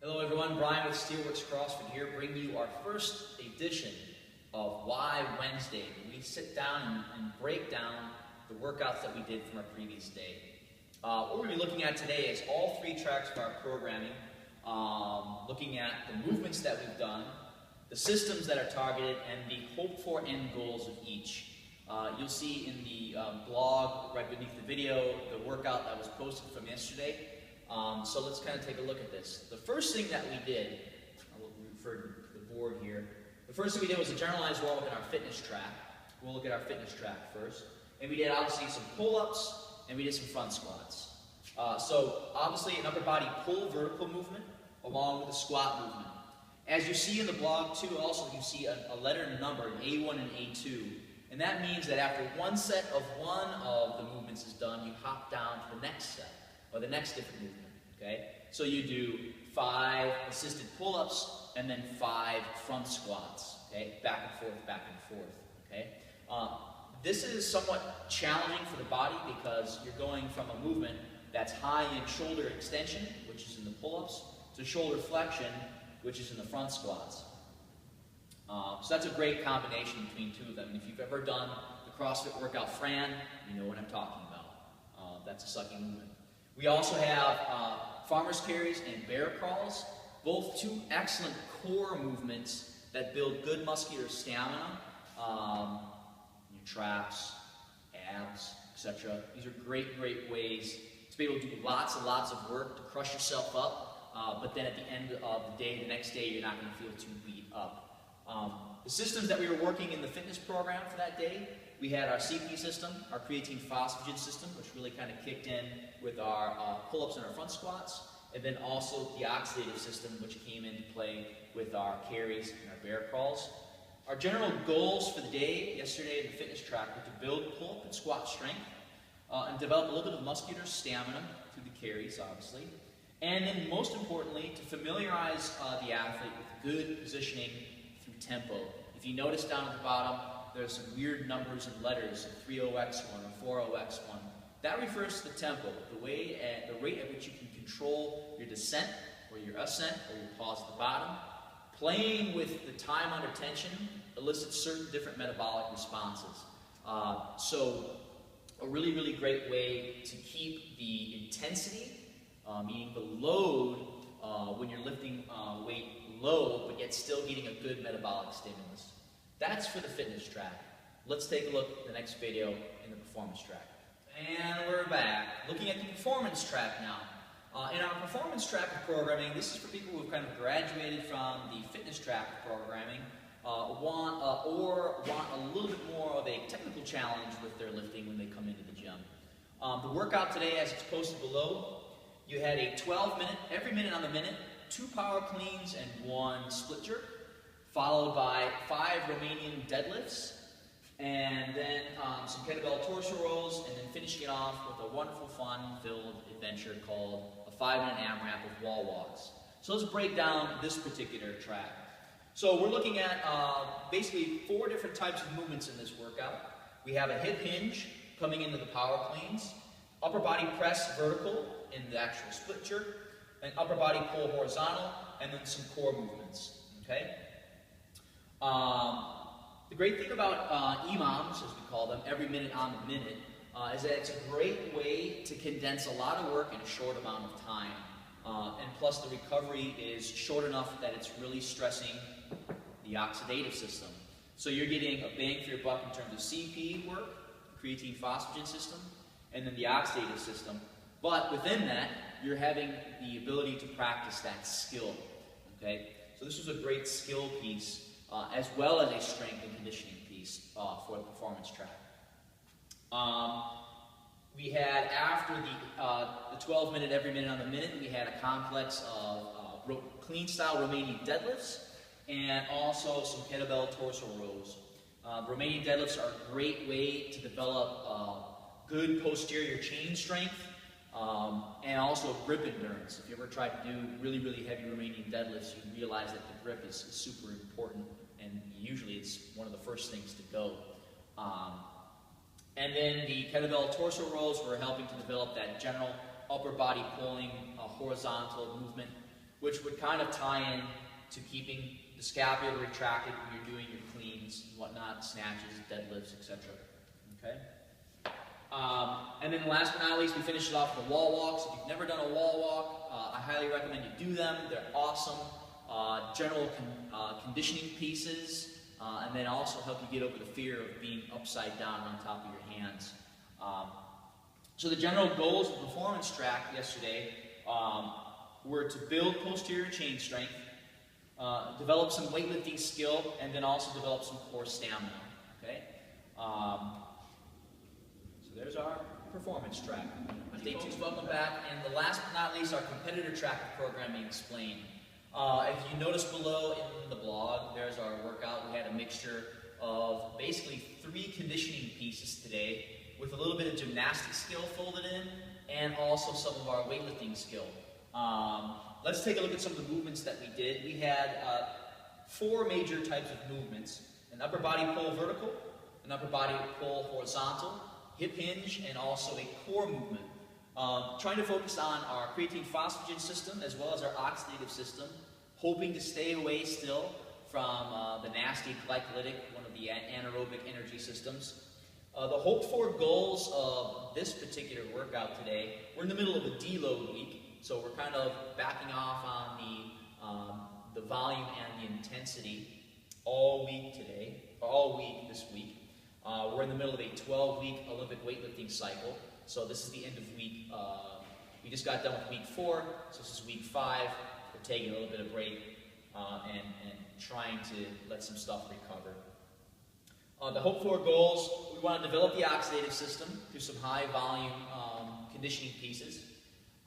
Hello everyone, Brian with Steelworks CrossFit here, bringing you our first edition of Why Wednesday. We sit down and break down the workouts that we did from our previous day. What we're going to be looking at today is all three tracks of our programming, looking at the movements that we've done, the systems that are targeted, and the hoped-for end goals of each. You'll see in the blog right beneath the video the workout that was posted from yesterday. So let's kind of take a look at this. The first thing that we did, I'll refer to the board here. The first thing we did was a generalized warm-up in our fitness track. We'll look at our fitness track first. And we did obviously some pull-ups and we did some front squats. So obviously an upper body pull vertical movement along with a squat movement. As you see in the blog too, also you see a letter and number, an A1 and A2. And that means that after one set of one of the movements is done, you hop down to the next set, or the next different movement, okay? So you do 5 assisted pull-ups and then 5 front squats, okay? Back and forth, okay? This is somewhat challenging for the body because you're going from a movement that's high in shoulder extension, which is in the pull-ups, to shoulder flexion, which is in the front squats. So that's a great combination between two of them. And if you've ever done the CrossFit workout Fran, you know what I'm talking about. That's a sucking movement. We also have farmer's carries and bear crawls, both two excellent core movements that build good muscular stamina, your traps, abs, etc. These are great ways to be able to do lots and lots of work to crush yourself up, but then at the end of the day, the next day, you're not going to feel too beat up. The systems that we were working in the fitness program for that day, we had our CP system, our creatine phosphagen system, which really kind of kicked in with our pull-ups and our front squats, and then also the oxidative system, which came into play with our carries and our bear crawls. Our general goals for the day, yesterday in the fitness track, were to build pull-up and squat strength, and develop a little bit of muscular stamina through the carries, obviously, and then most importantly, to familiarize the athlete with good positioning through tempo. If you notice down at the bottom, there's some weird numbers and letters, 30x1 or 40x1. That refers to the tempo, the rate at which you can control your descent or your ascent or your pause at the bottom. Playing with the time under tension elicits certain different metabolic responses. So a really great way to keep the intensity, meaning the load when you're lifting weight low, but yet still getting a good metabolic stimulus. That's for the fitness track. Let's take a look at the next video in the performance track. And we're back. Looking at the performance track now. In our performance track of programming, this is for people who have kind of graduated from the fitness track of programming, want a little bit more of a technical challenge with their lifting when they come into the gym. The workout today, as it's posted below, you had a 12-minute, every minute on the minute, 2 power cleans and 1 split jerk, followed by 5 Romanian deadlifts, and then some kettlebell torso rolls, and then finishing it off with a wonderful, fun-filled adventure called a 5-minute AMRAP with wall walks. So let's break down this particular track. So we're looking at basically 4 different types of movements in this workout. We have a hip hinge coming into the power cleans, upper body press vertical in the actual split jerk, and upper body pull horizontal, and then some core movements, okay? The great thing about EMOMs, as we call them, every minute on the minute, is that it's a great way to condense a lot of work in a short amount of time. And plus the recovery is short enough that it's really stressing the oxidative system. So you're getting a bang for your buck in terms of CP work, creatine phosphagen system, and then the oxidative system. But within that, you're having the ability to practice that skill, okay? So this was a great skill piece, as well as a strength and conditioning piece for the performance track. We had, after the 12-minute, every minute on the minute, we had a complex of clean-style Romanian deadlifts, and also some kettlebell torso rows. Romanian deadlifts are a great way to develop good posterior chain strength, and also grip endurance. If you ever tried to do really heavy Romanian deadlifts, you realize that the grip is super important, and usually it's one of the first things to go. And then the kettlebell torso rolls were helping to develop that general upper body pulling horizontal movement which would kind of tie in to keeping the scapula retracted when you're doing your cleans and whatnot, snatches, deadlifts, etc. Okay? And then last but not least, we finish it off with the wall walks. If you've never done a wall walk, I highly recommend you do them. They're awesome. General conditioning pieces, and then also help you get over the fear of being upside down on top of your hands. So the general goals of the performance track yesterday were to build posterior chain strength, develop some weightlifting skill, and then also develop some core stamina. Okay? So there's our performance track. Day 2's welcome back, and the last but not least, our competitor track of programming explained. If you notice below in the blog, there's our workout. We had a mixture of basically 3 conditioning pieces today with a little bit of gymnastic skill folded in and also some of our weightlifting skill. Let's take a look at some of the movements that we did. We had 4 major types of movements: an upper body pull vertical, an upper body pull horizontal, hip hinge, and also a core movement. Trying to focus on our creatine phosphagen system as well as our oxidative system, hoping to stay away still from the nasty glycolytic, one of the anaerobic energy systems. The hoped for goals of this particular workout today, we're in the middle of a deload week, so we're kind of backing off on the volume and the intensity all week today, or all week this week. We're in the middle of a 12-week Olympic weightlifting cycle. So this is the end of week, we just got done with week 4, so this is week 5. We're taking a little bit of break and trying to let some stuff recover. The hope for goals, we want to develop the oxidative system through some high volume conditioning pieces.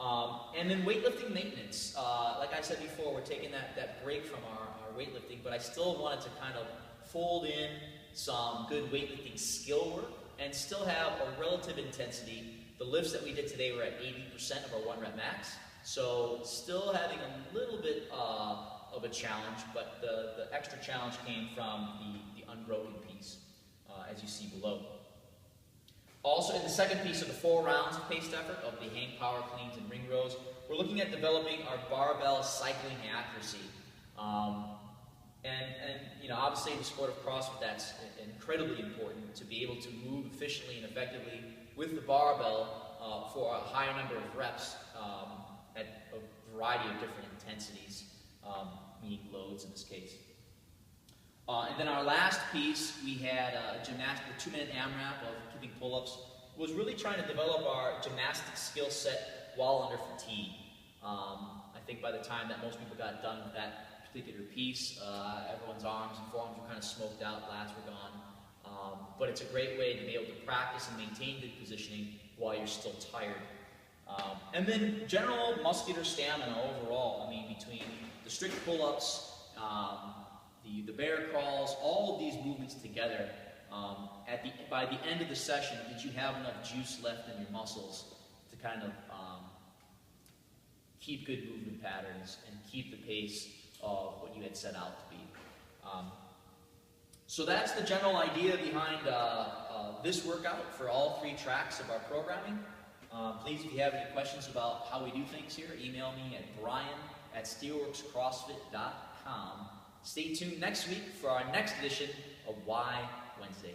And then weightlifting maintenance. Like I said before, we're taking that break from our weightlifting, but I still wanted to kind of fold in some good weightlifting skill work and still have a relative intensity. The lifts that we did today were at 80% of our 1 rep max, so still having a little bit of a challenge, but the extra challenge came from the unbroken piece, as you see below. Also, in the second piece of the 4 rounds of paced effort of the hang power cleans and ring rows, we're looking at developing our barbell cycling accuracy. And you know, obviously in the sport of CrossFit, that's incredibly important to be able to move efficiently and effectively with the barbell for a higher number of reps at a variety of different intensities, meaning loads in this case. And then our last piece, we had a 2-minute AMRAP of keeping pull-ups. Was really trying to develop our gymnastic skill set while under fatigue. I think by the time that most people got done with that particular piece, everyone's arms and forearms were kind of smoked out, lats were gone. But it's a great way to be able to practice and maintain good positioning while you're still tired. And then general muscular stamina overall. I mean, between the strict pull-ups, the bear crawls, all of these movements together, by the end of the session, did you have enough juice left in your muscles to kind of keep good movement patterns and keep the pace of what you had set out to be. So that's the general idea behind this workout for all 3 tracks of our programming. Please, if you have any questions about how we do things here, email me at brian@steelworkscrossfit.com. Stay tuned next week for our next edition of Why Wednesday.